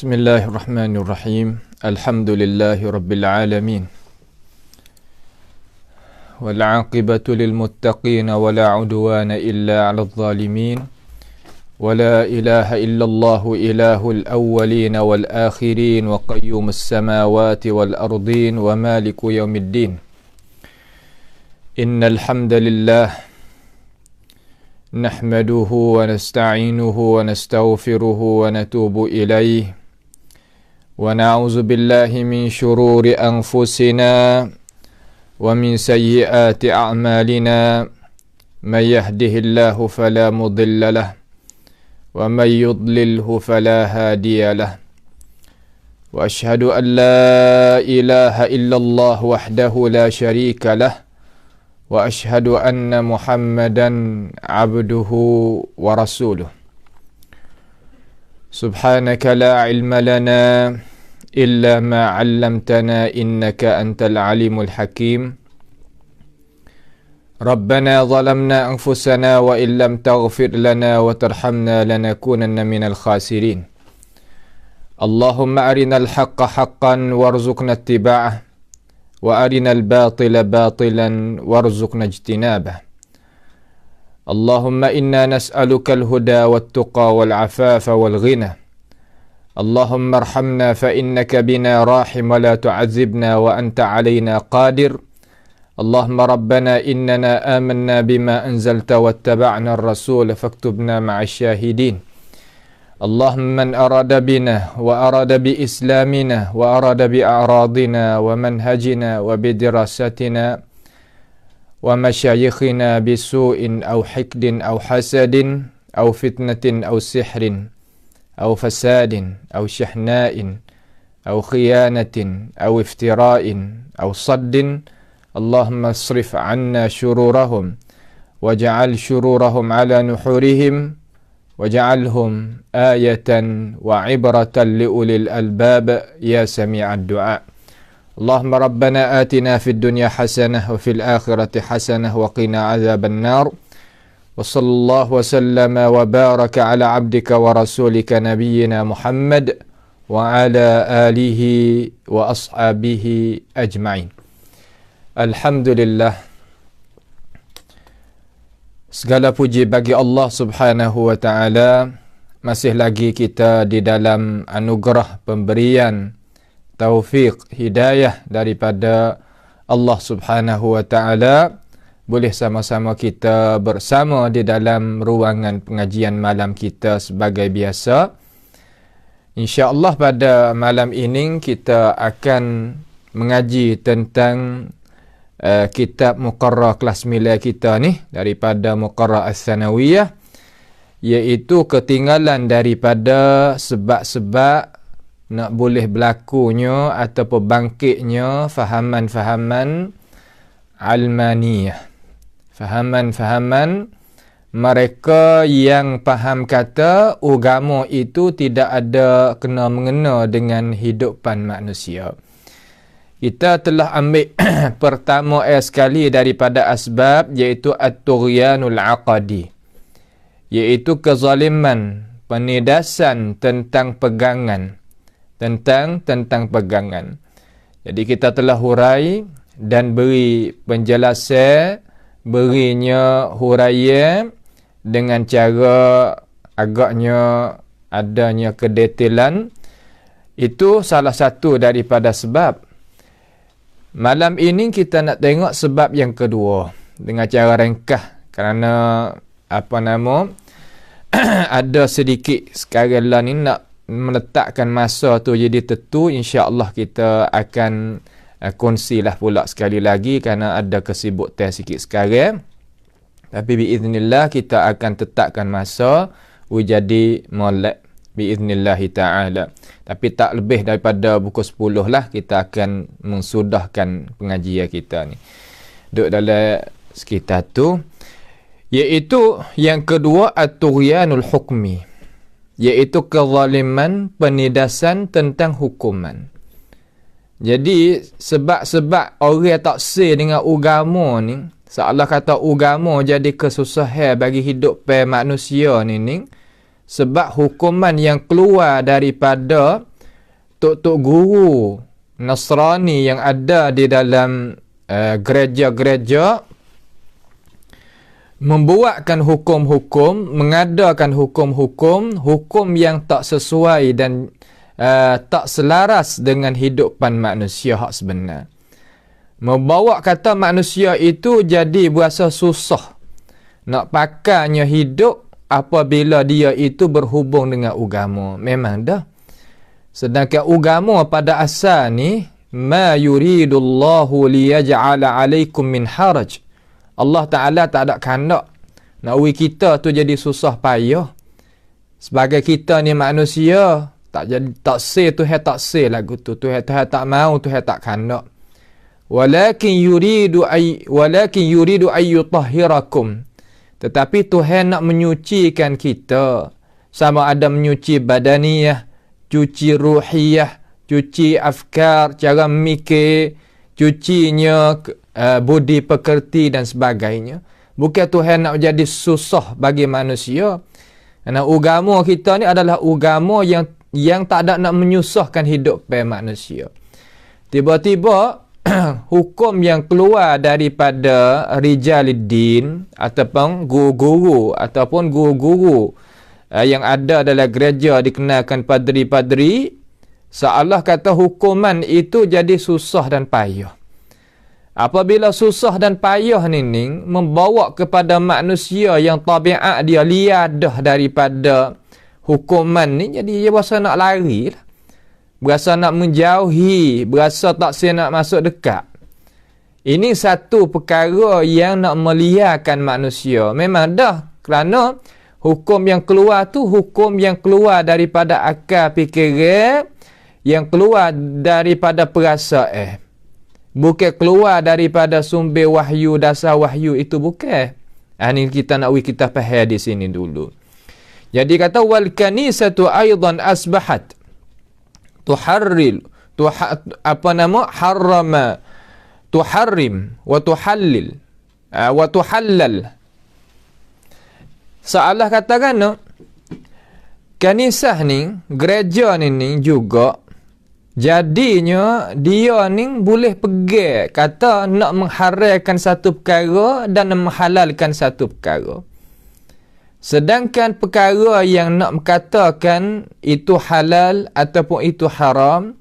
Bismillahirrahmanirrahim. Alhamdulillahi rabbil alamin. Wal 'aqibatu lil muttaqin wa la 'udwana illa 'alal zalimin. Wa la ilaha illallah ilahul awwalin wal akhirin wa qayyumus samawati wal ardin wa maliku yaumiddin. Innal hamdalillah nahmaduhu wa nasta'inuhu wa nastaghfiruhu wa natubu ilayhi wa na'udzu billahi min shururi anfusina wa min sayyiati a'malina may yahdihillahu fala mudilla lahu wa may yudlilhu fala hadiya lahu wa ashhadu an la ilaha illallah wahdahu la syarika lahu wa ashhadu anna Muhammadan abduhu wa rasuluh. Subhanaka la ilma lana illa ma 'allamtana innaka antal alimul hakim. Rabbana zalamna anfusana wa illam taghfir lana wa tarhamna lanakunanna minal khasirin. Allahumma arinal haqqa haqqan warzuqna ittiba'ah wa arinal batila batilan warzuqna ijtinabah. Allahumma inna nas'aluka al-huda wat-tuqa wal-afafa wal-ghina. Allahumma arhamna fa innaka bina rahim wa la tu'adzibna wa anta 'alaina qadir. Allahumma rabbana innana amanna bima anzalta wattaba'na ar-rasul faktubna ma'asy syahidin. Allahumma man arada bina wa arada bi islamina wa arada bi a'radina wa manhajina wa bi dirasatina wa masyayikhina bi su'in aw hikdin aw hasadin aw fitnatin aw sihrin aw fasadin aw shahna'in aw khiyanatin aw iftira'in aw saddin. Allahumma asrif 'anna syururahum waj'al syururahum 'ala nuhurihim waj'alhum ayatan wa ibratan liulil albab ya sami'ad du'a. Allahumma rabbana atina fid dunya hasanah wa fil akhirati hasanah wa qina azaban nar. Wa sallallahu wa sallama wa baraka ala abdika wa rasulika nabiyyina Muhammad wa ala alihi wa ashabihi ajma'in. Alhamdulillah, segala puji bagi Allah Subhanahu wa taala. Masih lagi kita di dalam anugerah pemberian taufik hidayah daripada Allah Subhanahu wa taala. Boleh sama-sama kita bersama di dalam ruangan pengajian malam kita sebagai biasa. Insya-Allah pada malam ini kita akan mengaji tentang kitab muqarrar kelas 9 kita ni daripada muqarrar as-sanawiyah, iaitu ketinggalan daripada sebab-sebab nak boleh berlakunya ataupun bangkitnya fahaman-fahaman almaniyah, fahaman-fahaman mereka yang faham kata agama itu tidak ada kena-mengena dengan hidupan manusia. Kita telah ambil pertama sekali daripada asbab, iaitu at-tughyanul aqadi, iaitu kezaliman, penindasan tentang pegangan, tentang pegangan. Jadi kita telah hurai dan beri penjelasan, berinya huraian dengan cara agaknya adanya kedetailan. Itu salah satu daripada sebab. Malam ini kita nak tengok sebab yang kedua dengan cara ringkas, kerana ada sedikit sekarang lah ni nak meletakkan masa tu jadi tentu. InsyaAllah kita akan kongsilah pula sekali lagi kerana ada kesibukan sikit sekarang. Tapi biiznillah kita akan tetapkan masa jadi molek biiznillahi ta'ala. Tapi tak lebih daripada pukul 10 lah kita akan mensudahkan pengajian kita ni. Duduk dalam sekitar tu. Iaitu yang kedua at-tughyanul hukmi, iaitu kezaliman, penindasan tentang hukuman. Jadi sebab-sebab orang tak say dengan agama ni, seolah kata agama jadi kesusahan bagi hidup manusia ni, sebab hukuman yang keluar daripada tok-tok guru Nasrani yang ada di dalam gereja-gereja membuatkan hukum-hukum, mengadakan hukum yang tak sesuai dan tak selaras dengan hidupan manusia hak sebenar. Membawa kata manusia itu jadi berasa susah nak pakainya hidup apabila dia itu berhubung dengan agama. Memang dah. Sedangkan agama pada asal ni, ma yuridullahu liyaj'ala alaikum min haraj. Allah Ta'ala tak ada kandak nak uji kita tu jadi susah payah. Sebagai kita ni manusia, tak say Tuhan tak say lagu tu. Tuhan tak mau, Tuhan tak kandak. Walakin yuridu ay yutahhirakum. Tetapi Tuhan nak menyucikan kita. Sama ada menyuci badaniyah, cuci ruhiyah, cuci afkar, cara mikir, cucinya budi pekerti dan sebagainya. Bukan Tuhan nak jadi susah bagi manusia. Kerana agama kita ni adalah agama yang tak ada nak menyusahkan hidup manusia. Tiba-tiba hukum yang keluar daripada rijaliddin ataupun guru-guru yang ada dalam gereja dikenalkan padri-padri, seolah kata hukuman itu jadi susah dan payah. Apabila susah dan payah ni membawa kepada manusia yang tabiat dia liadah daripada hukuman ni, jadi dia berasa nak lari lah. Berasa nak menjauhi, berasa tak saya nak masuk dekat. Ini satu perkara yang nak meliarkan manusia. Memang dah, kerana hukum yang keluar tu hukum yang keluar daripada akal fikiran, yang keluar daripada perasaan. Bukan keluar daripada sumber wahyu, dasar wahyu itu bukan. Ini kita nak kita faham di sini dulu. Jadi kata wal kanisatu aidan asbahat tuharril harrama tuharrim wa tuhallil wa tuhallal. Seolah katakan kanisah ni, gereja ni juga jadinya dia ni boleh pergi kata nak mengharamkan satu perkara dan menghalalkan satu perkara. Sedangkan perkara yang nak mengatakan itu halal ataupun itu haram,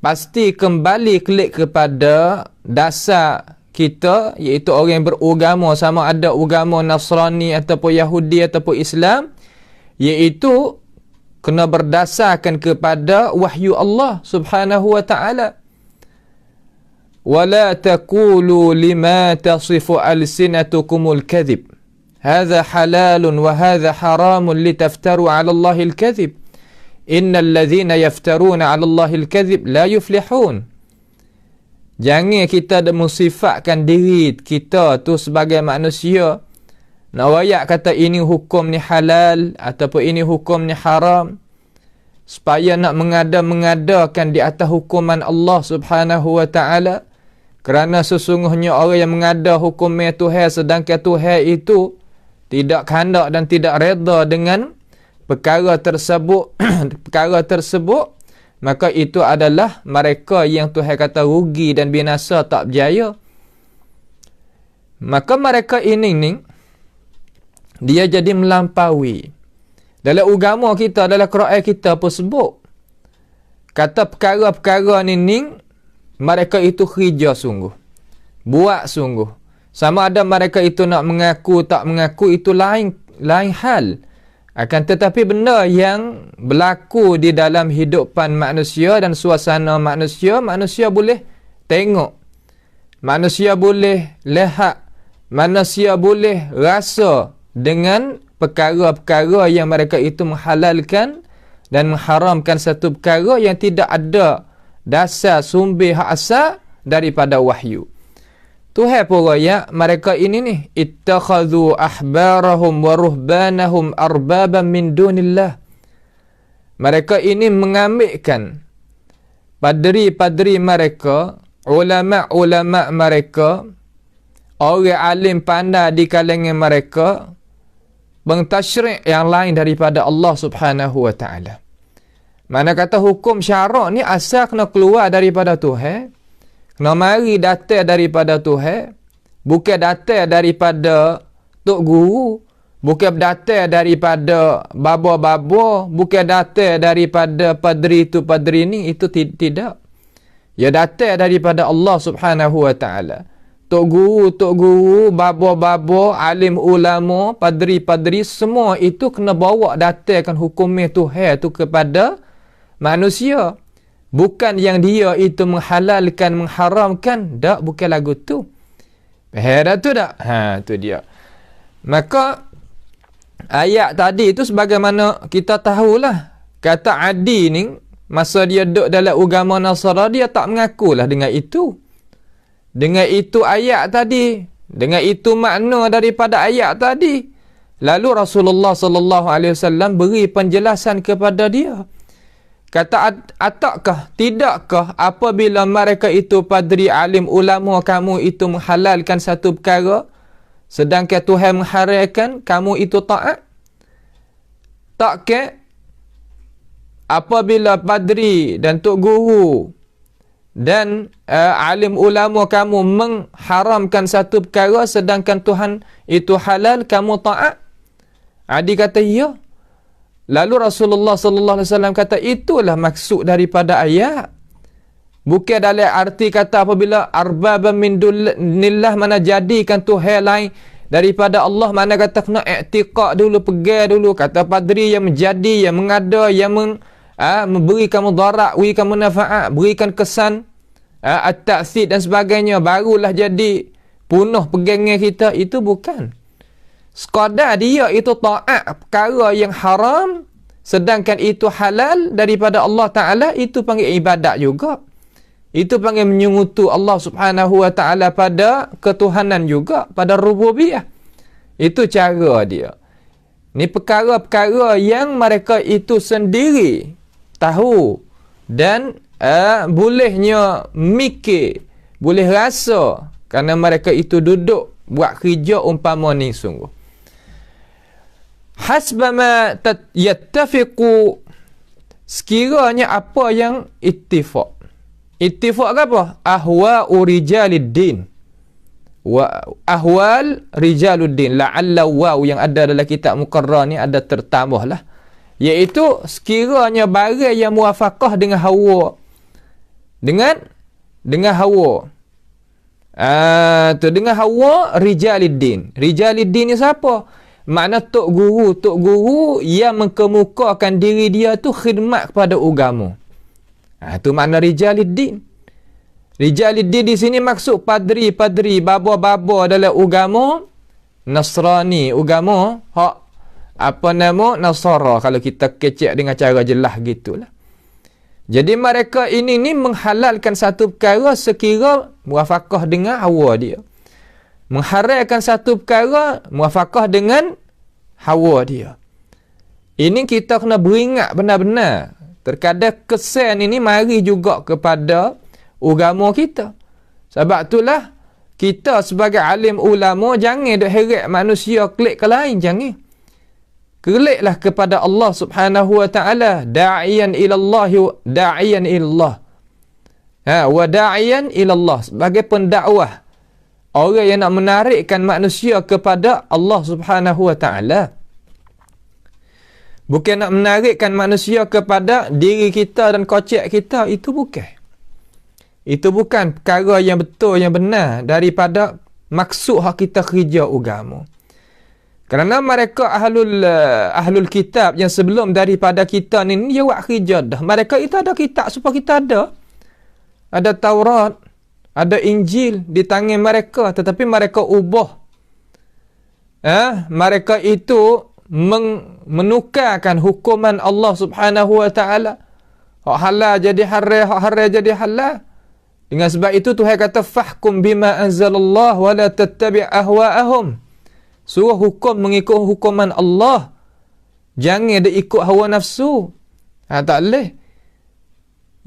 pasti kembali klik kepada dasar kita, iaitu orang yang beragama, sama ada agama Nasrani ataupun Yahudi ataupun Islam, iaitu kena berdasarkan kepada wahyu Allah Subhanahu wa ta'ala. Wala taqulu lima tasifu alsinatukumul kadhib. Hadha halalun wa hadha haramun litaftaru 'ala Allahil kadhib. Innal ladzina yaftaruna 'ala Allahil kadhib la yuflihun. Jangan kita mensifatkan diri kita tu sebagai manusia nak wayak kata ini hukum ni halal ataupun ini hukum ni haram, supaya nak mengada-mengadakan di atas hukuman Allah Subhanahu wa ta'ala. Kerana sesungguhnya orang yang mengada hukumnya Tuhan, sedangkan Tuhan itu tidak kehendak dan tidak reda dengan perkara tersebut maka itu adalah mereka yang Tuhan kata rugi dan binasa, tak berjaya. Maka mereka ini dia jadi melampaui. Dalam agama kita, dalam Quran kita pun sebut kata perkara-perkara ni mereka itu kerja sungguh, buat sungguh. Sama ada mereka itu nak mengaku tak mengaku itu lain hal. Akan tetapi benda yang berlaku di dalam hidupan manusia dan suasana manusia, manusia boleh tengok, manusia boleh lihat, manusia boleh rasa dengan perkara-perkara yang mereka itu menghalalkan dan mengharamkan satu perkara yang tidak ada dasar sumber hak asal daripada wahyu. Tuhan pun raya mereka ini ittakhadhu ahbarahum wa ruhbanahum arbaban min dunillah. Mereka ini mengambilkan padri-padri mereka, ulama-ulama mereka, orang alim pandai di kalangan mereka, mentasyrik yang lain daripada Allah Subhanahu wa ta'ala. Mana kata hukum syarak ni asal kena keluar daripada Tuhan. Kena mari datang daripada Tuhan. Bukan datang daripada tok guru. Bukan datang daripada baba-baba. Bukan datang daripada padri tu padri ni. Itu tidak. Ya datang daripada Allah Subhanahu wa ta'ala. Tok guru, babo-babo, alim ulama, padri-padri, semua itu kena bawa datangkan hukumnya Tuhan itu kepada manusia. Bukan yang dia itu menghalalkan, mengharamkan. Tak, bukan lagu tu. Faham tu tak? Tu dia. Maka, ayat tadi itu sebagaimana kita tahulah. Kata Adi ni, masa dia duduk dalam agama Nasara, dia tak mengakulah dengan itu. Dengan itu ayat tadi, dengan itu makna daripada ayat tadi. Lalu Rasulullah sallallahu alaihi wasallam beri penjelasan kepada dia. Kata, atakkah, tidakkah apabila mereka itu padri, alim, ulama, kamu itu menghalalkan satu perkara, sedangkan Tuhan mengharamkan, kamu itu taat? Takkah apabila padri dan tok guru dan alim ulama kamu mengharamkan satu perkara sedangkan Tuhan itu halal, kamu taat? Adi kata ya. Lalu Rasulullah sallallahu alaihi wasallam kata, itulah maksud daripada ayat. Bukan dalam arti kata apabila arbaban min dunillah, mana jadikan Tuhan lain daripada Allah, mana kata kena i'tiqad dulu, pegang dulu. Kata padri yang menjadi, yang mengada, yang memberikan mudarat, berikan manfaat, berikan kesan at-ta'thid dan sebagainya, barulah jadi punah pegangnya kita. Itu bukan. Sekadar dia itu taat perkara yang haram sedangkan itu halal daripada Allah Ta'ala, itu panggil ibadat juga. Itu panggil menyungutu Allah Subhanahu wa Ta'ala pada ketuhanan juga, pada rububiyah. Itu cara dia. Ni perkara-perkara yang mereka itu sendiri tahu dan bolehnya mikir, boleh rasa, kerana mereka itu duduk buat kerja umpama ni sungguh. Hasbama yattafiqu, sekiranya apa yang ittifaq. Ittifaq apa? Ahwa'u rijaliddin wa ahwal rijaluddin. La'alla waw yang ada dalam kitab muqarrar ni ada tertambah lah, iaitu sekiranya barang yang muwafaqah dengan hawa, dengan hawa, dengan hawa rijaliddin. Rijaliddin ni siapa? Makna tok guru yang mengkemukakan diri dia tu khidmat kepada agama. Tu makna rijaliddin. Rijaliddin di sini maksud padri, baba-baba dalam agama Nasrani, agama hak apa nama Nasara, kalau kita kecek dengan cara jelas gitulah. Jadi mereka ini menghalalkan satu perkara sekira muwafaqah dengan hawa dia. Mengharamkan satu perkara muwafaqah dengan hawa dia. Ini kita kena beringat benar-benar. Terkadang kesan ini mari juga kepada agama kita. Sebab itulah kita sebagai alim ulama jangan duk heret manusia klik ke lain, jangan. Keliklah kepada Allah Subhanahu wa Ta'ala, da'iyan ilallah, da'iyan ilallah. Wa da'iyan ilallah, sebagai pendakwah. Orang yang nak menarikkan manusia kepada Allah Subhanahu wa Ta'ala. Bukan nak menarikkan manusia kepada diri kita dan kocek kita. Itu bukan. Itu bukan perkara yang betul, yang benar daripada maksud hak kita kerja agama. Kerana mereka ahlul kitab yang sebelum daripada kita ni, dia buat kerja dah. Mereka itu ada kitab supaya kita ada. Ada Taurat, ada Injil di tangan mereka, tetapi mereka ubah. Mereka itu menukarkan hukuman Allah Subhanahu wa Ta'ala. Hak halal jadi haram, hak haram jadi halal. Dengan sebab itu Tuhan kata fahkum bima anzalallah wa la tattabi' ahwa'ahum. Suruh hukum mengikut hukuman Allah. Jangan dia ikut hawa nafsu. Tak boleh.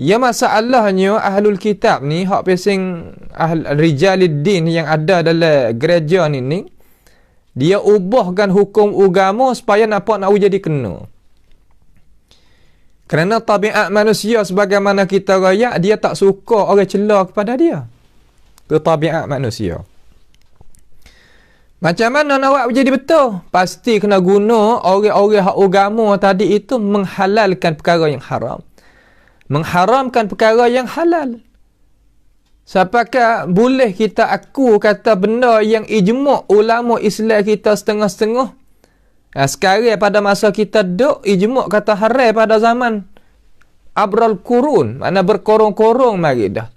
Ya, masalahnya ahlul kitab ni, hak pesing rijaliddin yang ada dalam gereja ni, dia ubahkan hukum agama supaya nak jadi kena. Kerana tabiat manusia sebagaimana kita rakyat, dia tak suka orang cela kepada dia. Itu tabiat manusia. Macam mana nak buat jadi betul? Pasti kena guna orang-orang hak agama tadi itu menghalalkan perkara yang haram. Mengharamkan perkara yang halal. Siapakah boleh kita aku kata benda yang ijma' ulama Islam kita setengah-setengah? Sekarang pada masa kita duk, ijma' kata haram pada zaman Abral Qurun. Mana berkorong-korong mari dah.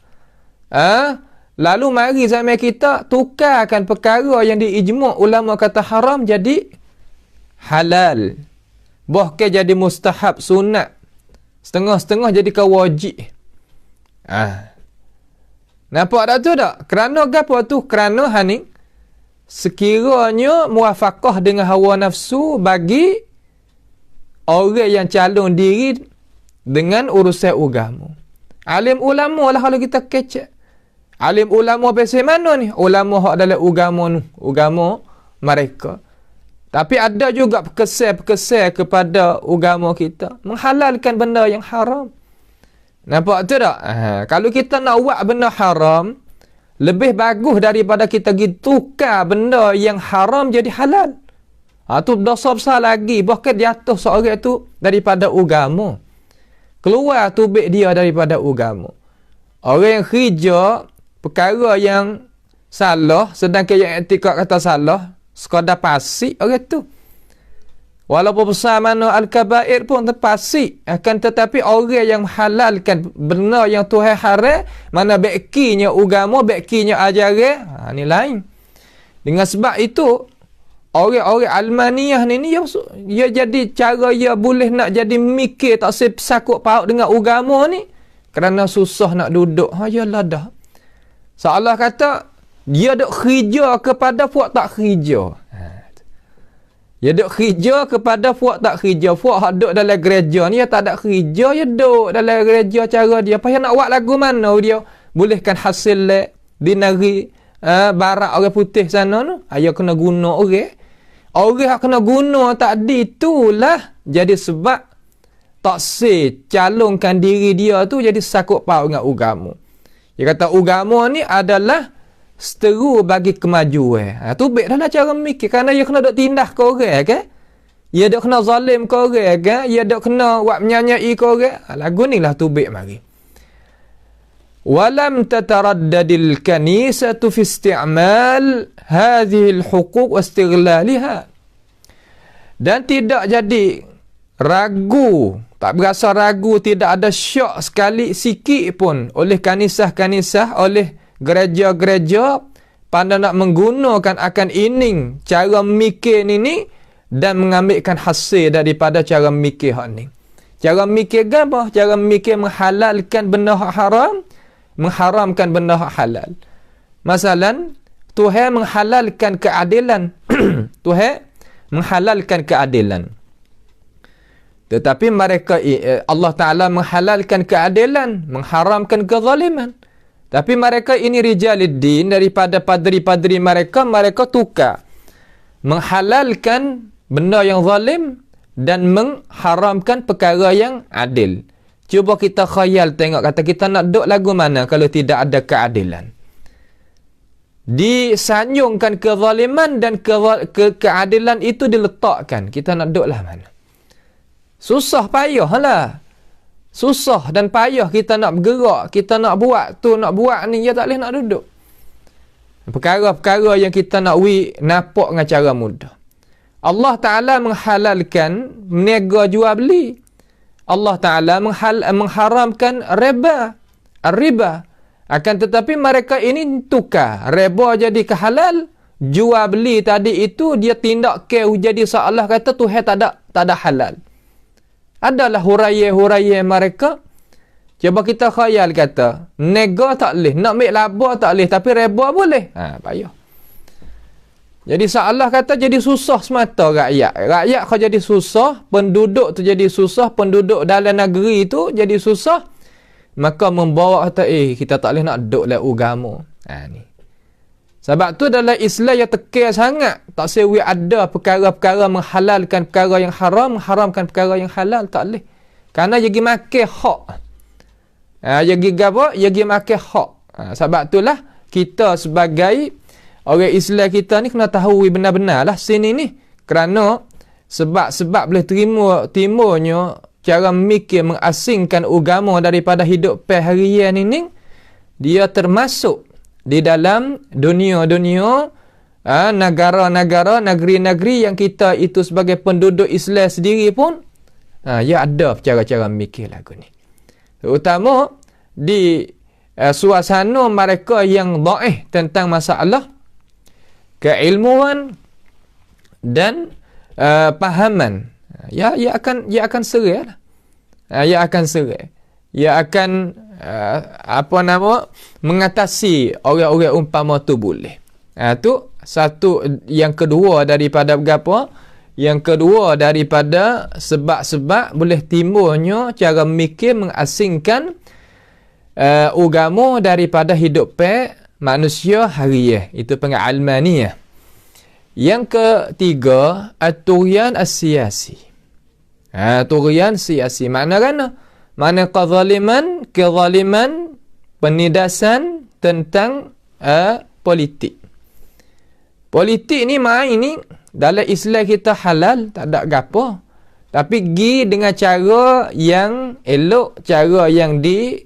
Lalu mari zaman kita tukarkan perkara yang diijma' ulama kata haram jadi halal. Bahkan jadi mustahab, sunat. Setengah-setengah jadi wajib. Nampak tak tu tak? Kerana apa tu? Kerana sekiranya muafakah dengan hawa nafsu bagi orang yang calon diri dengan urusan agama. Alim ulama lah kalau kita kecek. Alim ulama pasal mana ni? Ulama hak dalam agama mereka. Tapi ada juga perkesan-perkesan kepada agama kita menghalalkan benda yang haram. Nampak tu tak? Kalau kita nak buat benda haram, lebih bagus daripada kita tukar benda yang haram jadi halal. Tu dosa besar lagi. Bahkan jatuh seorang tu daripada agama. Keluar tubik dia daripada agama. Orang yang kerja perkara yang salah, sedangkan yang etikad kata salah, sekadar pasik orang tu. Walaupun besar mana al-kabair pun terpasik. Akan tetapi orang yang menghalalkan benda yang Tuhan haram, mana bakinya agama, bakinya ajaran, ni lain. Dengan sebab itu, orang-orang Almaniyah ni dia jadi cara dia boleh nak jadi mikir tak sakut paut dengan agama ni. Kerana susah nak duduk. Yalah dah. Seolah kata, dia duk kerja kepada puak tak kerja. Dia duk kerja kepada puak tak kerja. Puak hak duk dalam gereja ni, dia tak ada kerja, dia duk dalam gereja cara dia. Payah nak buat lagu mana dia bolehkan hasil di negeri barat orang putih sana tu. Dia kena guna orang. Orang yang kena guna tadi itulah jadi sebab tak calonkan diri dia tu jadi sakut paut dengan agama. Dia kata agama ni adalah seteru bagi kemajuan. Tu baik dah lah cara mikir. Kerana dia kena duk tindah ke orang kan? Dia duk kena zalim ke orang kan? Dia duk kena buat menyanyai ke orang. Lagu ni lah tu baik mari. Walam tataraddadil kanisatu fi isti'mal hadhihi al-huquq wa istighlaliha. Dan tidak jadi ragu, tak berasa ragu, tidak ada syak sekali sikit pun oleh kanisah-kanisah, oleh gereja-gereja pada nak menggunakan akan ining cara mikir ni dan mengambilkan hasil daripada cara mikir hak ni. Cara mikir apa? Cara mikir menghalalkan benda hak haram, mengharamkan benda hak halal. Masalan, Tuhan menghalalkan keadilan. Tuhan menghalalkan keadilan. Tetapi mereka Allah Ta'ala menghalalkan keadilan, mengharamkan kezaliman. Tapi mereka ini rijaliddin, daripada padri-padri mereka tukar. Menghalalkan benda yang zalim dan mengharamkan perkara yang adil. Cuba kita khayal tengok, kata kita nak duduk lagu mana kalau tidak ada keadilan. Disanjungkan kezaliman dan keadilan itu diletakkan. Kita nak duduk lah mana? Susah payah lah. Susah dan payah kita nak bergerak, kita nak buat tu, nak buat ni, dia tak boleh nak duduk. Perkara-perkara yang kita nak nampak dengan cara mudah. Allah Ta'ala menghalalkan meniaga jual beli. Allah Ta'ala mengharamkan riba. Akan tetapi mereka ini tukar. Riba jadi kehalal, jual beli tadi itu dia tindak ke jadi seolah kata Tuhan tak ada halal. Adalah huraya-huraya mereka. Cuba kita khayal kata, nega tak boleh, nak ambil laba tak boleh, tapi riba boleh. Payah. Jadi seolah kata jadi susah semata rakyat. Rakyat kau jadi susah, penduduk tu jadi susah, penduduk dalam negeri tu jadi susah. Maka membawa kata, kita tak boleh nak duduk dalam agama. Ni. Sebab tu dalam Islam yang tekir sangat. Tak sewi ada perkara-perkara menghalalkan perkara yang haram, mengharamkan perkara yang halal. Tak boleh. Kerana dia pergi makan hak. Dia pergi apa? Dia pergi makan hak. Sebab itulah kita sebagai orang Islam kita ni kena tahu benar-benar lah sini ni. Kerana sebab boleh timurnya cara mikir mengasingkan agama daripada hidup harian ini, dia termasuk di dalam dunia-dunia negara-negara, negeri-negeri yang kita itu sebagai penduduk Islam sendiri pun ya ada cara-cara mikir lagu ni. Terutama di suasana mereka yang dhaif tentang masalah keilmuan dan pahaman. Ia akan serai lah. Ia akan serai. Ia akan mengatasi orang-orang umpama tu boleh. Tu satu. Yang kedua daripada berapa? Yang kedua daripada sebab-sebab boleh timbulnya cara mikir mengasingkan agama daripada hidup manusia harian. Itu panggil almaniyah. Yang ketiga, at-tughyan as-siyasi. Tughyan siyasi. Makna kan? Makna kezaliman, penindasan tentang politik. Politik ni main ni dalam Islam kita halal, tak ada gapo. Tapi gi dengan cara yang elok, cara yang digariskan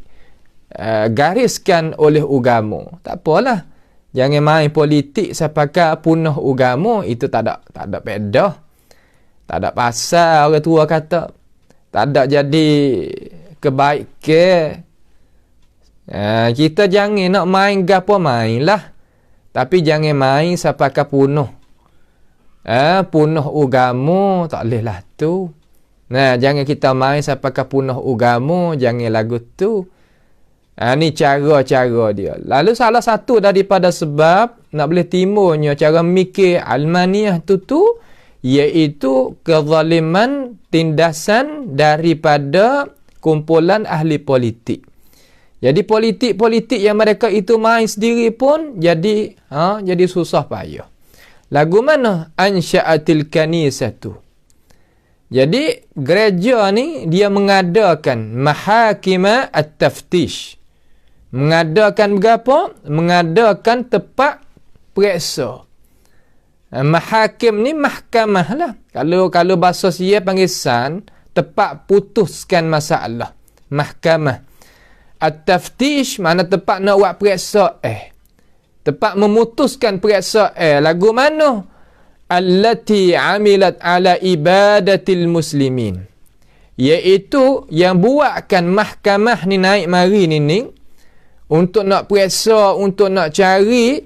oleh agama. Tak apalah. Jangan main politik sampai punah agama, itu tak ada beda. Tak ada pasal orang tua kata. Tak ada jadi kebaikan. Kita jangan nak main gapo mainlah. Tapi jangan main sampai punah. Punah agama, tak boleh lah tu. Jangan kita main sampai punah agama, jangan lagu tu. Ni cara-cara dia. Lalu salah satu daripada sebab nak boleh timbulnya cara mikir almaniyah tu iaitu kezaliman, tindasan daripada kumpulan ahli politik. Jadi politik-politik yang mereka itu main sendiri pun jadi susah payah. Lagu mana? Ansya'atil kanisatu. Jadi gereja ni dia mengadakan mahakimah at-taftish. Mengadakan berapa? Mengadakan tempat periksa. Mahakim ni mahkamah lah. Kalau bahasa Sia panggil san, tempat putuskan masalah. Mahkamah. At-taftish mana tempat nak buat periksa tempat memutuskan periksa lagu mana? Allati amilat ala ibadatil muslimin. Iaitu yang buatkan mahkamah ni naik mari ni untuk nak periksa, untuk nak cari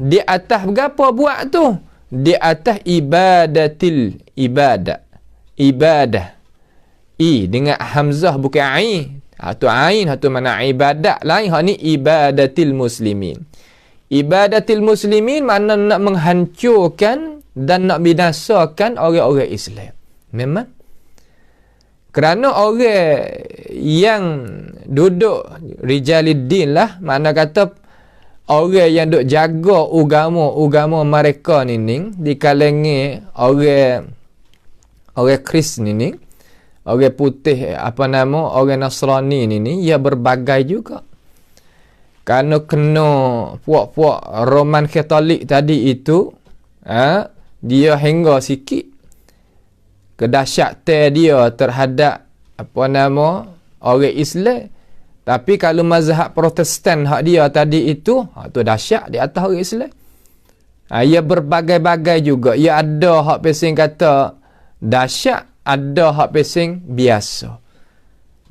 di atas berapa buat tu? Di atas ibadah. I dengan hamzah bukan ai. Atau ain, atau mana ibadat lain. Hak ni ibadatil muslimin. Ibadatil muslimin makna nak menghancurkan dan nak binasakan orang-orang Islam. Memang. Kerana orang yang duduk rijaliddin lah, makna kata orang yang duk jaga agama mereka ni di kalangan orang Kristian ni, orang putih orang Nasrani ni ia berbagai juga. Kerana kena puak-puak Roman Katolik tadi itu dia hingga sikit kedahsyatan dia terhadap orang Islam. Tapi kalau mazhab Protestan hak dia tadi itu tu dahsyat di atas orang Islam. Ia berbagai-bagai juga. Ia ada hak pesing kata dahsyat, ada hak pesing biasa.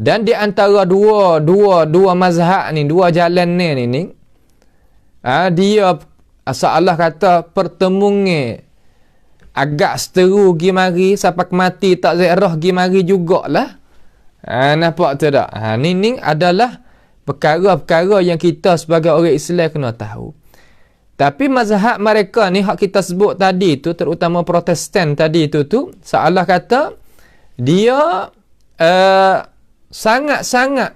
Dan di antara dua mazhab ni, dua jalan ni dia Allah kata pertemuan agak seteru gi mari sampai mati tak zairah gi mari jugalah. Nampak tak? Ni adalah perkara-perkara yang kita sebagai orang Islam kena tahu. Tapi mazhab mereka ni hak kita sebut tadi tu, terutama Protestan tadi tu Allah kata dia sangat-sangat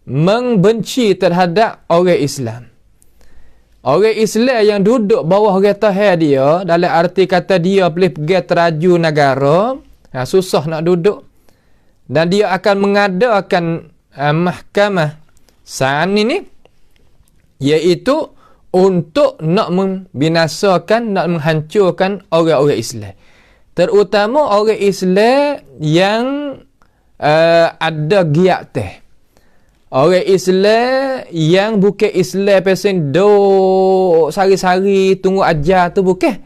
membenci terhadap orang Islam. Orang Islam yang duduk bawah retahan dia, dalam arti kata dia boleh pergi teraju negara, susah nak duduk. dan dia akan mengadakan mahkamah Sa'an ini, iaitu untuk nak membinasakan, nak menghancurkan orang-orang Islam, terutama orang Islam yang ada giat teh. Orang Islam yang bukan Islam pesen duk sari-sari tunggu ajar tu, bukan.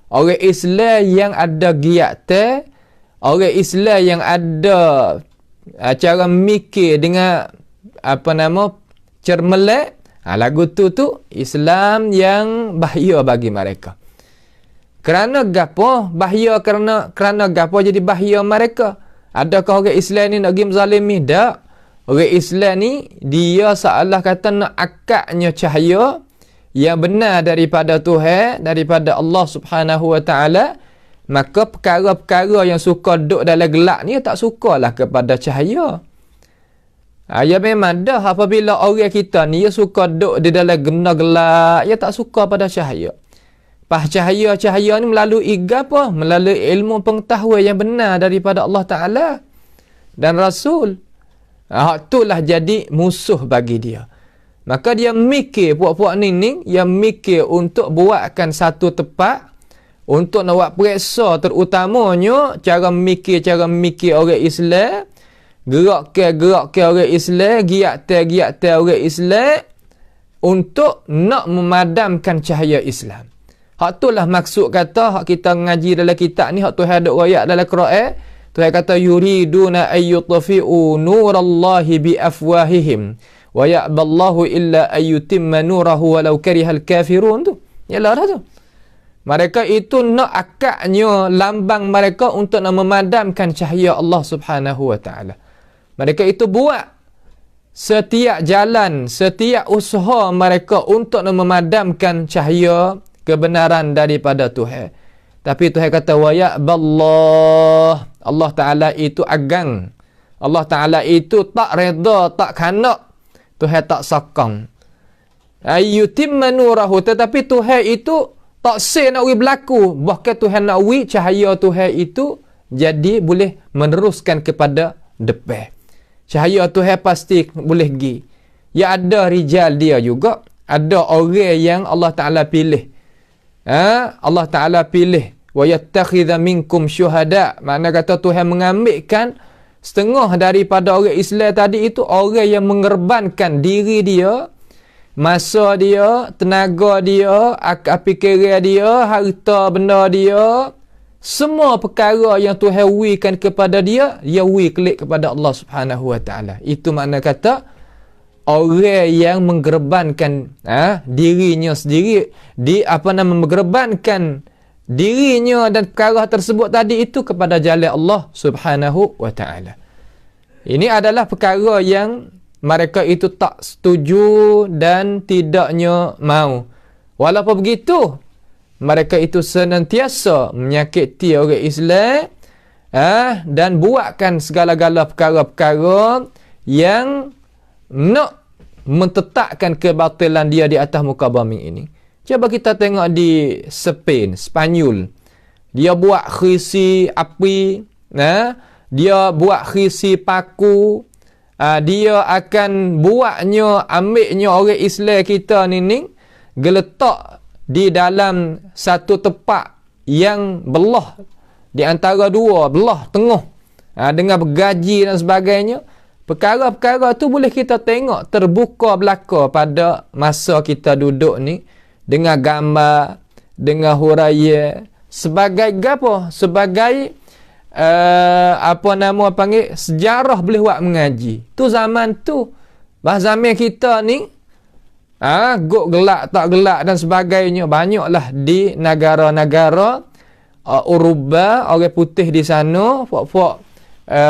Orang Islam yang ada giat teh, orang Islam yang ada cara mikir dengan cermelek, lagu tu Islam yang bahaya bagi mereka. Kerana gapo bahaya? Kerana gapo jadi bahaya mereka? Adakah orang Islam ni nak pergi menzalimi? Tak. Orang Islam ni dia seolah kata nak akaknya cahaya yang benar daripada Tuhan, daripada Allah Subhanahu Wa Taala. Maka perkara-perkara yang suka duduk dalam gelap ni tak sukalah kepada cahaya. Ya memang dah, apabila orang kita ni dia suka duduk di dalam gena gelap, dia tak suka pada cahaya. Cahaya ni melalui apa? Melalui ilmu pengetahuan yang benar daripada Allah Ta'ala dan Rasul. Itulah jadi musuh bagi dia. Maka dia mikir, puak-puak ni dia mikir untuk buatkan satu tempat untuk nak buat periksa, terutamanya cara mikir orang Islam, gerak ke orang Islam, giat orang Islam untuk nak memadamkan cahaya Islam. Hak itulah maksud kata hak kita ngaji dalam kitab ni, hak Tuhan ada ayat dalam Quran. Tuhan kata yuriduna ayyutfi'u nurallahi biafwahihim wa ya'ballahu illa ayyutimma nurahu walau karihal kafirun tu. Yalah dah tu. Mereka itu nak akaknya lambang mereka untuk nak memadamkan cahaya Allah Subhanahu Wa Taala. Mereka itu buat setiap jalan, setiap usaha mereka untuk nak memadamkan cahaya kebenaran daripada Tuhan. Tapi Tuhan kata wa ya'ballah. Allah Ta'ala itu agang. Allah Ta'ala itu tak reda, tak kanak. Tuhan tak sokong. Ayyutimma nurahu. Tetapi Tuhan itu tak say nak berlaku. Bahkan Tuhan nak cahaya Tuhan itu jadi boleh meneruskan kepada depan. Cahaya Tuhan pasti boleh pergi. Ya ada rijal dia juga. Ada orang yang Allah Ta'ala pilih. Allah Ta'ala pilih. Wa yattakhidha minkum syuhada. Makna kata Tuhan mengambilkan setengah daripada orang Islam tadi itu orang yang mengerbankan diri dia, masa dia, tenaga dia, akal fikiran dia, harta benda dia, semua perkara yang Tuhan wikan kepada dia, dia kelik kepada Allah Subhanahu Wa Taala. Itu makna kata orang yang menggerbankan dirinya sendiri, menggerbankan dirinya dan perkara tersebut tadi itu kepada jalan Allah Subhanahu Wa Taala. Ini adalah perkara yang mereka itu tak setuju dan tidaknya mau. Walaupun begitu, mereka itu senantiasa menyakiti orang Islam dan buatkan segala-gala perkara-perkara yang nak mentetapkan kebatilan dia di atas muka bumi ini. Cuba kita tengok di Spain, Spanyol. Dia buat khisi api, dia buat khisi paku, dia akan buatnya, ambilnya orang Islam kita ni geletak di dalam satu tempat yang belah di antara dua, belah tengah, dengan bergaji dan sebagainya. Perkara-perkara tu boleh kita tengok terbuka belaka pada masa kita duduk ni, dengan gambar, dengan huraya, sebagai apa? Sebagai sejarah boleh buat mengaji. Tu zaman tu. Zaman kita ni gok gelak tak gelak dan sebagainya banyaklah di negara-negara Eropah, orang putih di sana, puak-puak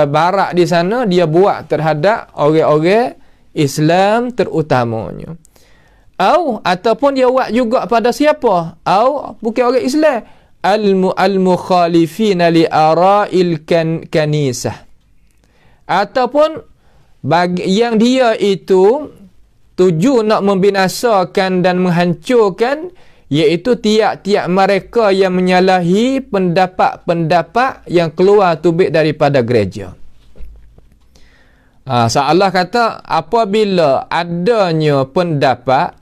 barat di sana, dia buat terhadap orang-orang Islam terutamanya. Ataupun dia buat juga pada siapa? Bukan orang Islam. Al-mukhalifina li ara'il kanisah. Ataupun yang dia itu tuju nak membinasakan dan menghancurkan, iaitu tiap-tiap mereka yang menyalahi pendapat-pendapat yang keluar tubik daripada gereja. Seolah kata apabila adanya pendapat,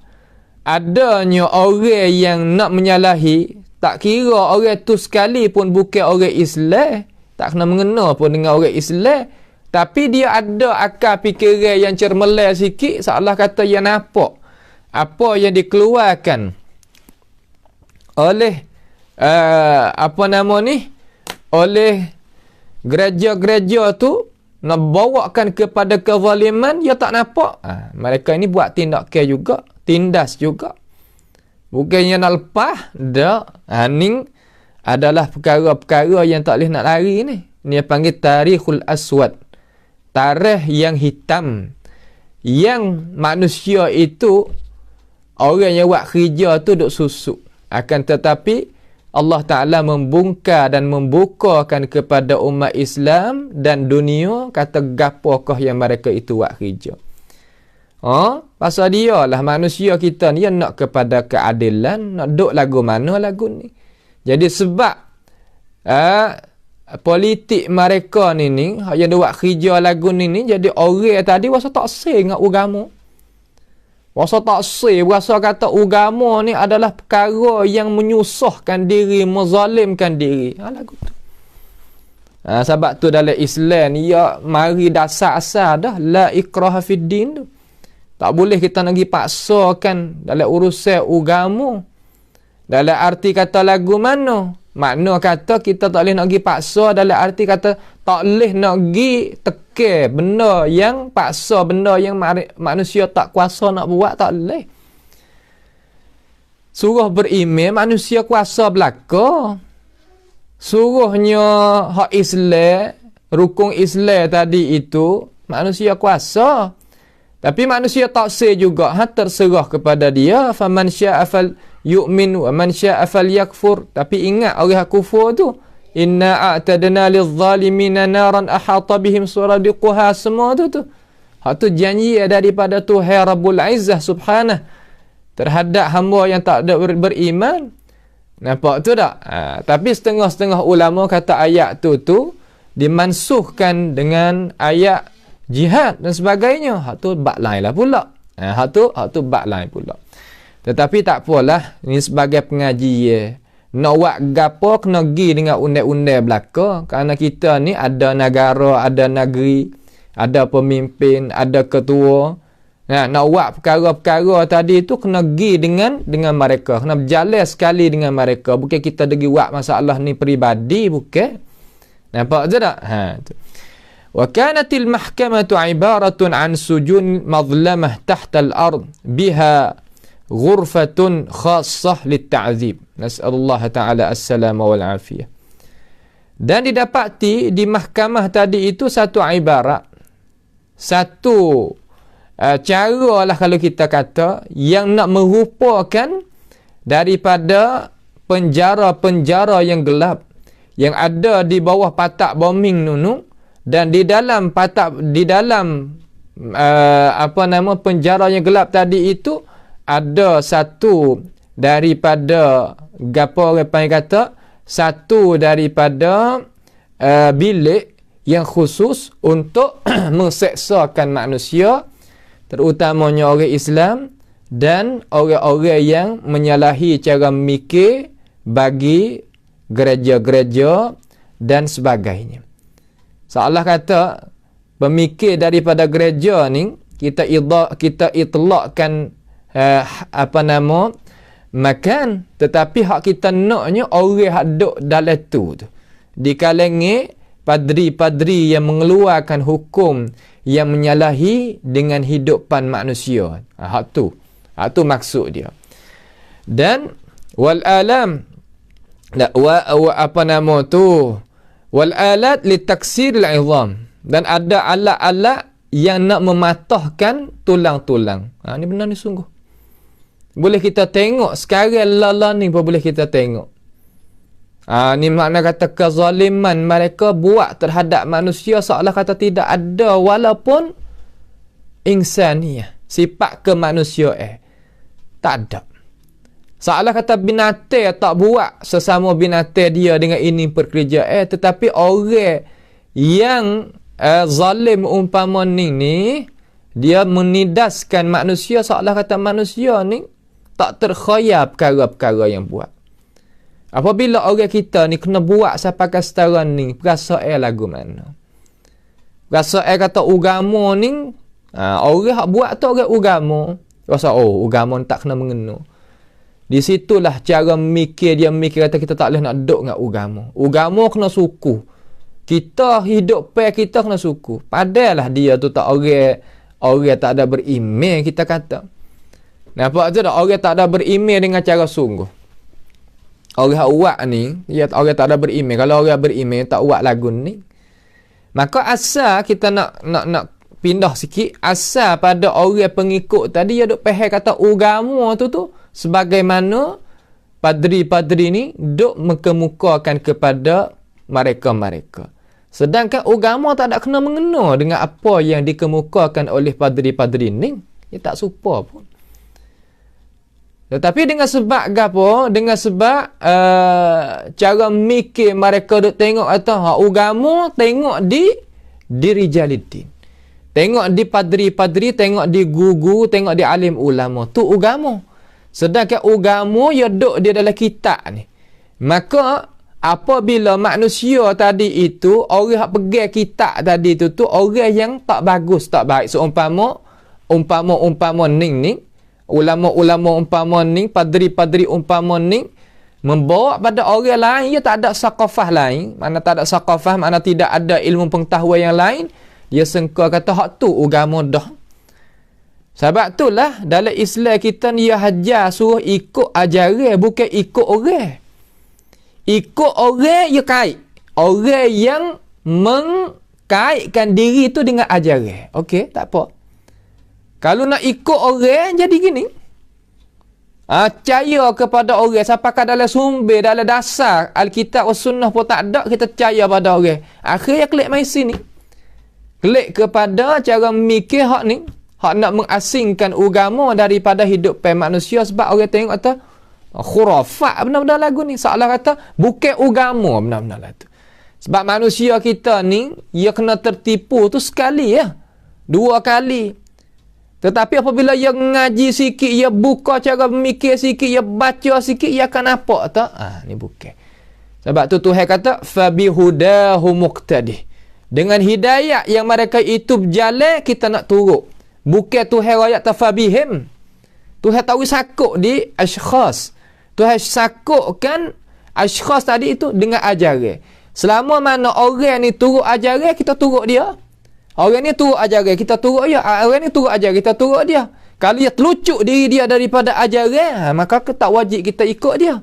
adanya orang yang nak menyalahi, tak kira orang tu sekali pun bukan orang Islam, tak kena mengena pun dengan orang Islam, tapi dia ada akal fikiran yang cermelah sikit, seolah kata yang nampak apa yang dikeluarkan oleh oleh gereja-gereja tu nak bawakan kepada kezaliman, dia tak nampak. Mereka ini buat tindakan juga, tindas juga. Bukannya nak lepas, dak. Ni adalah perkara-perkara yang tak boleh nak lari ni. Ni panggil tarikhul aswad. Tarikh yang hitam. Yang manusia itu, orang yang buat kerja tu duk susuk. Akan tetapi, Allah Ta'ala membongkar dan membukakan kepada umat Islam dan dunia, kata gapokah yang mereka itu buat kerja. Pasal dia lah manusia kita ni yang nak kepada keadilan, nak duk lagu mana lagu ni. Jadi sebab politik mereka ni yang dia buat kerja lagu ni, jadi orang tadi rasa tak seh dengan agama. Rasa tak seh, rasa kata agama ni adalah perkara yang menyusahkan diri, menzalimkan diri. Lagu tu. Sebab tu dalam Islam ni, ya mari dasar asal dah, la ikraha fid din tu. Tak boleh kita nak pergi paksakan dalam urusan agama. Dalam arti kata lagu mana? Makna kata kita tak boleh nak pergi paksa dalam arti kata tak boleh nak pergi teke benda yang paksa, benda yang manusia tak kuasa nak buat, tak boleh. Suruh beriman, manusia kuasa belaka. Suruhnya hak Islam, rukun Islam tadi itu, manusia kuasa. Tapi manusia tak sah juga, terserah kepada dia. Faman syaa fal yu'min wa man syaa fal yakfur. Tapi ingat orang kufur tu, inna a'tadna lidh-dhalimina naran ahata bihim suradiquha, semua tu. Hak tu janji daripada Tuhan Rabbul Izzah Subhanah terhadap hamba yang tak ada beriman. Nampak tu tak? Tapi setengah-setengah ulama kata ayat tu dimansuhkan dengan ayat jihad dan sebagainya. Hak tu bab lain lah pula. Hak tu bab lain pula. Tetapi tak apalah, ini sebagai pengajian. Nak buat gapo kena pergi dengan undang-undang belaka. Kerana kita ni ada negara, ada negeri, ada pemimpin, ada ketua. Nak buat perkara-perkara tadi tu kena pergi dengan mereka. Kena berjalan sekali dengan mereka. Bukan kita pergi buat masalah ni peribadi, bukan. Nampak je tak? Tu. وكانت المحكمة عبارة عن سجون مظلمة تحت الأرض بها غرفة خاصة للتعذيب. نسأل الله تعالى السلام والعافية. Dan didapati di mahkamah tadi itu satu ibarat, satu cara lah kalau kita kata, yang nak merupakan daripada penjara-penjara yang gelap yang ada di bawah patak bombing nunu. Dan di dalam penjara yang gelap tadi itu ada satu daripada gapo orang panggil kata, satu daripada bilik yang khusus untuk menseksakan manusia, terutamanya orang Islam dan orang-orang yang menyalahi cara mikir bagi gereja-gereja dan sebagainya. Seolah kata pemikir daripada gereja ni kita itlakkan makan, tetapi hak kita naknya orang hak duk dalam tu di kalangan padri-padri yang mengeluarkan hukum yang menyalahi dengan hidupan manusia. Hak tu maksud dia. Dan wal alam wal alat li taksir al-'idham, dan ada alat-alat yang nak mematahkan tulang-tulang. Ni benar ni sungguh. Boleh kita tengok sekarang lala ni pun boleh kita tengok. Ni makna kata kezaliman mereka buat terhadap manusia seolah kata tidak ada walaupun insaniyah, sifat kemanusiaan. Tak ada. Seolah kata binatang tak buat sesama binatang dia dengan ini pekerjaan, tetapi orang yang zalim umpama ni dia menidaskan manusia seolah kata manusia ni tak terkhayal perkara-perkara yang buat. Apabila orang kita ni kena buat sampai ke setara ni, perasaan lagu mana? Perasaan kata agama ni, orang yang buat tu orang agama. Rasa, agama ni tak kena mengena. Di situlah cara mikir dia mikir kata kita tak boleh nak duduk dengan agama. Agama kena suku. Kita hidup kita kena suku. Padalah dia tu tak orang tak ada beriman kita kata. Nampak tu tak? Orang tak ada beriman dengan cara sungguh. Orang awak ni, orang tak ada beriman. Kalau orang beriman tak awak lagu ni. Maka asal kita nak pindah sikit, asal pada orang pengikut tadi dia duk faham kata agama tu sebagaimana padri-padri ni duk mengemukakan kepada mereka-mereka. Sedangkan agama tak ada kena mengena dengan apa yang dikemukakan oleh padri-padri ni. Dia tak serupa pun. Tetapi dengan sebab apa? Dengan sebab cara mikir mereka duk tengok atau agama tengok di Rijaluddin. Tengok di padri-padri, tengok di guru, tengok di alim ulama. Tu agama. Sedangkan agama ya duk di dalam kitab ni. Maka apabila manusia tadi itu orang yang pegang kitab tadi tu orang yang tak bagus, tak baik. Seumpama ning ulama-ulama umpama ni, padri-padri umpama ni membawa pada orang lain, dia tak ada sakafah lain, mana tak ada sakafah, mana tidak ada ilmu pengetahuan yang lain, dia sengka kata hak tu agama dah. Sebab itulah dalam Islam kita ni dia hajar suruh ikut ajaran, bukan ikut orang. Ikut orang dia kait. Orang yang mengkaitkan diri tu dengan ajaran. Okey, tak apa. Kalau nak ikut orang, jadi gini. Percaya kepada orang. Sampai dalam sumber, dalam dasar Alkitab dan Sunnah pun tak ada, kita percaya pada orang. Akhirnya klik main sini. Klik kepada cara mikir hak ni. Hak nak mengasingkan agama daripada hidup manusia. Sebab orang tengok kata, khurafat benar-benar lagu ni. Seolah kata, bukan agama benar-benar lah tu. Sebab manusia kita ni, ia kena tertipu tu sekali ya. 2 kali. Tetapi apabila ia ngaji sikit, ia buka cara mikir sikit, ia baca sikit, ia akan nampak tak? Ni bukan. Sebab tu Tuhan kata, fabihudahu muqtadih. Dengan hidayah yang mereka itu berjalan, kita nak turut. Bukan Tuhan rakyat tafabihim. Tuhan tahu sakuk di ashkhas. Tuhan sakukkan ashkhas tadi itu dengan ajaran. Selama mana orang ni turut ajaran, kita turut dia. Orang ni turut ajaran, kita turut dia. Orang ni turut ajaran, kita turut dia. Kalau dia telucuk diri dia daripada ajaran, maka tak wajib kita ikut dia.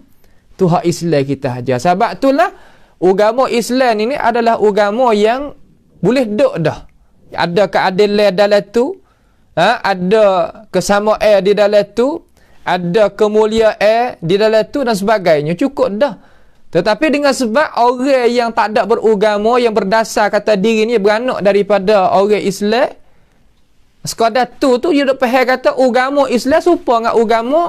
Tu hak Islam kita ajar. Sebab itulah agama Islam ini adalah agama yang boleh duduk dah. Ada keadilan dalam tu, ada kesamaan di dalam tu, ada kemuliaan di dalam tu dan sebagainya. Cukup dah. Tetapi dengan sebab orang yang tak ada beragama, yang berdasar kata diri ni beranak daripada orang Islam, sekadar tu dia duk faham kata agama Islam serupa dengan agama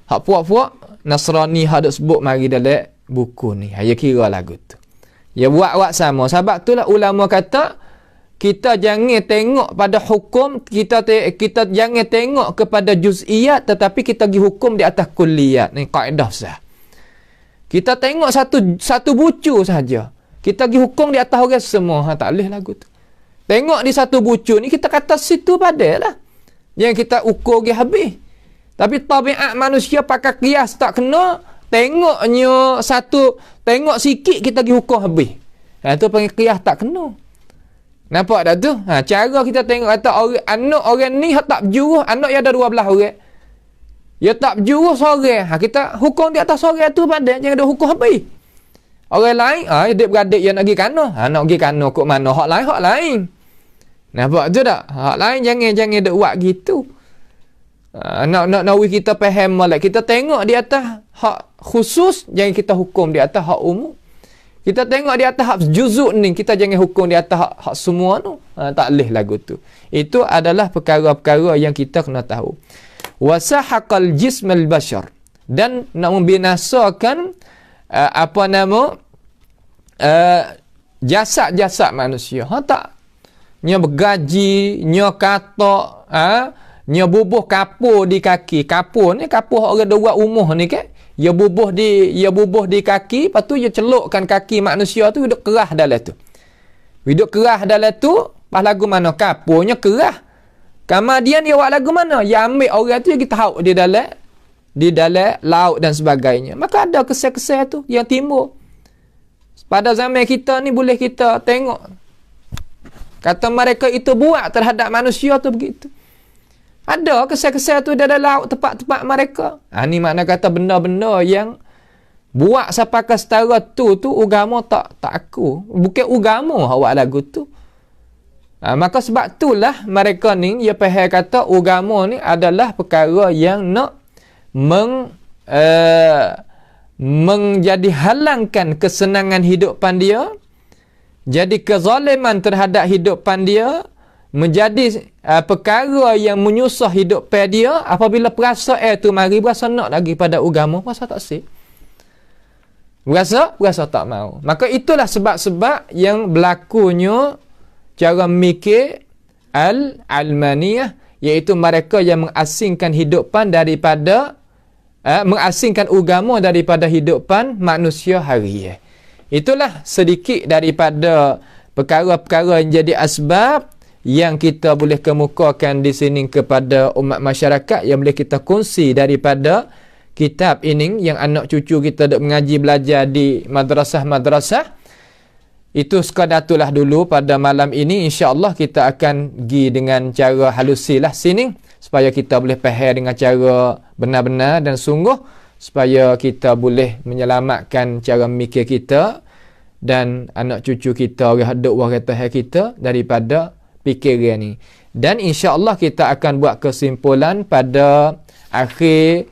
hak puak-puak Nasrani hak duk sebut mari dalam buku ni. Ya kira lagu tu. Ya buat sama. Sebab itulah ulama kata kita jangan tengok pada hukum, kita jangan tengok kepada juz'iyat, tetapi kita pergi hukum di atas kulliyat. Ni kaedah sah. Kita tengok satu bucu saja. Kita pergi hukum di atas orang semua. Tak boleh lagu tu. Tengok di satu bucu ni, kita kata situ padalah. Yang kita ukur pergi habis. Tapi tabiat manusia pakai kias tak kena. Tengok sikit kita pergi hukum habis. Itu panggil kias tak kena. Nampak tak tu? Cara kita tengok kata anak orang ni tak berjuruh. Anak yang ada 12 orang. Dia tak berjuruh seorang. Kita hukum di atas seorang tu pada. Jangan ada hukum habis. Orang lain, dia beradik yang nak pergi kana. Nak pergi kana kot mana. Hak lain. Nampak tu tak? Hak lain jangan dia buat gitu. Nak kita faham malak. Kita tengok di atas hak khusus, jangan kita hukum di atas hak umum. Kita tengok di atas hak juzuk ni, kita jangan hukum di atas hak semua tu. Tak boleh lagu tu. Itu adalah perkara-perkara yang kita kena tahu. Wasahaqal jismal bashar, dan nak membinasakan jasad-jasad manusia. Tak. Nya bergaji, nya katak, nya bubuh kapur di kaki. Kapur ni kapur orang dah buat rumah ni kan. Ia bubuh di kaki, lepas tu ia celukkan kaki manusia tu duduk kerah dalam tu. Duduk kerah dalam tu, pas lagu mana kapurnya kerah. Kemudian dia buat lagu mana? Dia ambil orang tu, dia tahu di dalam laut dan sebagainya. Maka ada kesel-kesel tu yang timbul. Pada zaman kita ni boleh kita tengok. Kata mereka itu buat terhadap manusia tu begitu. Ada kesel-kesel tu dalam laut tempat-tempat mereka. Ni makna kata benda-benda yang buat sampai ke setara tu agama tak aku. Bukan agama awak lagu tu. Maka sebab itulah mereka ni dia faham kata agama ni adalah perkara yang nak menjadi halangkan kesenangan hidupan dia, jadi kezaliman terhadap hidupan dia, menjadi perkara yang menyusah hidupan dia. Apabila perasaan tu mari berasa nak lagi pada agama, berasa tak sih, berasa tak mau. Maka itulah sebab-sebab yang berlakunya cara mikir al-almaniyah, iaitu mereka yang mengasingkan hidupan daripada mengasingkan agama daripada hidupan manusia harian. Itulah sedikit daripada perkara-perkara yang jadi asbab yang kita boleh kemukakan di sini kepada umat masyarakat, yang boleh kita kongsi daripada kitab ini yang anak cucu kita duk mengaji belajar di madrasah-madrasah. Itu sekadar itulah dulu pada malam ini. InsyaAllah kita akan pergi dengan cara halusilah sini, supaya kita boleh faham dengan cara benar-benar dan sungguh, supaya kita boleh menyelamatkan cara mikir kita dan anak cucu kita, orang hadut orang tahir kita daripada fikiran ni. Dan insya-Allah kita akan buat kesimpulan pada akhir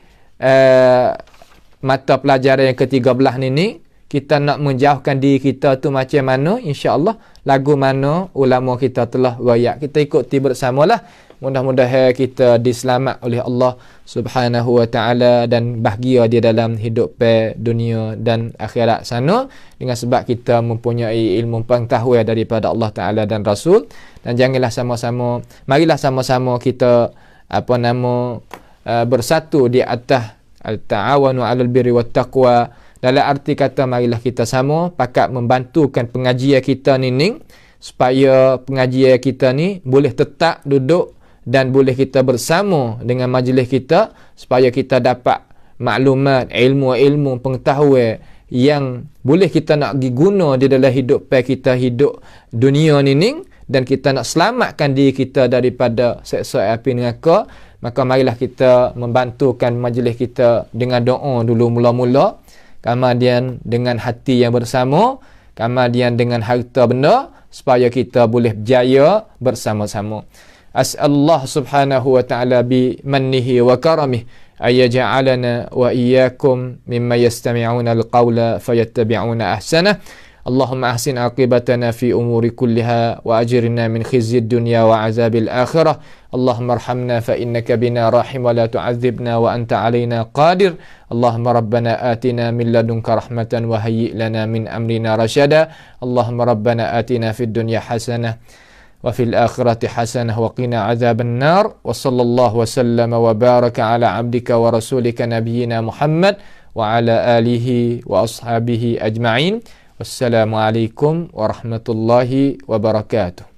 mata pelajaran yang ke-13 ni. Kita nak menjauhkan diri kita tu macam mana, insya-Allah lagu mana ulama kita telah royak, kita ikuti bersamalah. Mudah-mudahan kita diselamat oleh Allah Subhanahu wa taala dan bahagia di dalam hidup dunia dan akhirat sana, dengan sebab kita mempunyai ilmu pengetahuan daripada Allah taala dan Rasul. Dan janganlah marilah sama-sama kita bersatu di atas al-ta'awanu 'alal birri wat taqwa. Dalam arti kata marilah kita sama pakat membantukan pengajian kita ni, supaya pengajian kita ni boleh tetap duduk dan boleh kita bersama dengan majlis kita, supaya kita dapat maklumat, ilmu-ilmu, pengetahuan yang boleh kita nak guna di dalam hidup kita, hidup dunia ni, dan kita nak selamatkan diri kita daripada seksa api neraka. Maka marilah kita membantukan majlis kita dengan doa dulu mula-mula, kemudian dengan hati yang bersama, kemudian dengan harta benda, supaya kita boleh berjaya bersama-sama. As'alullah subhanahu wa ta'ala bi mannihi wa karamih ayyaja'alana wa iyyakum mimma yastami'una al-qawla fayattabi'una ahsanah. Allahumma ahsin aqibatana fi umuri kulliha wa ajirna min khizyid dunya wa azabil akhirah. Allahumma arhamna fa innaka bina rahim wa la tu'adzibna wa anta alaina qadir. Allahumma rabbana atina min ladunka rahmatan wa hayyi' lana min amrina rashada. Allahumma rabbana atina fid dunya hasanah wa fil akhirati hasanah wa qina azaban nar. Wa sallallahu wa sallama wa baraka ala abdika wa rasulika nabiyyina Muhammad wa ala alihi wa ashabihi ajma'in. Wassalamualaikum warahmatullahi wabarakatuh.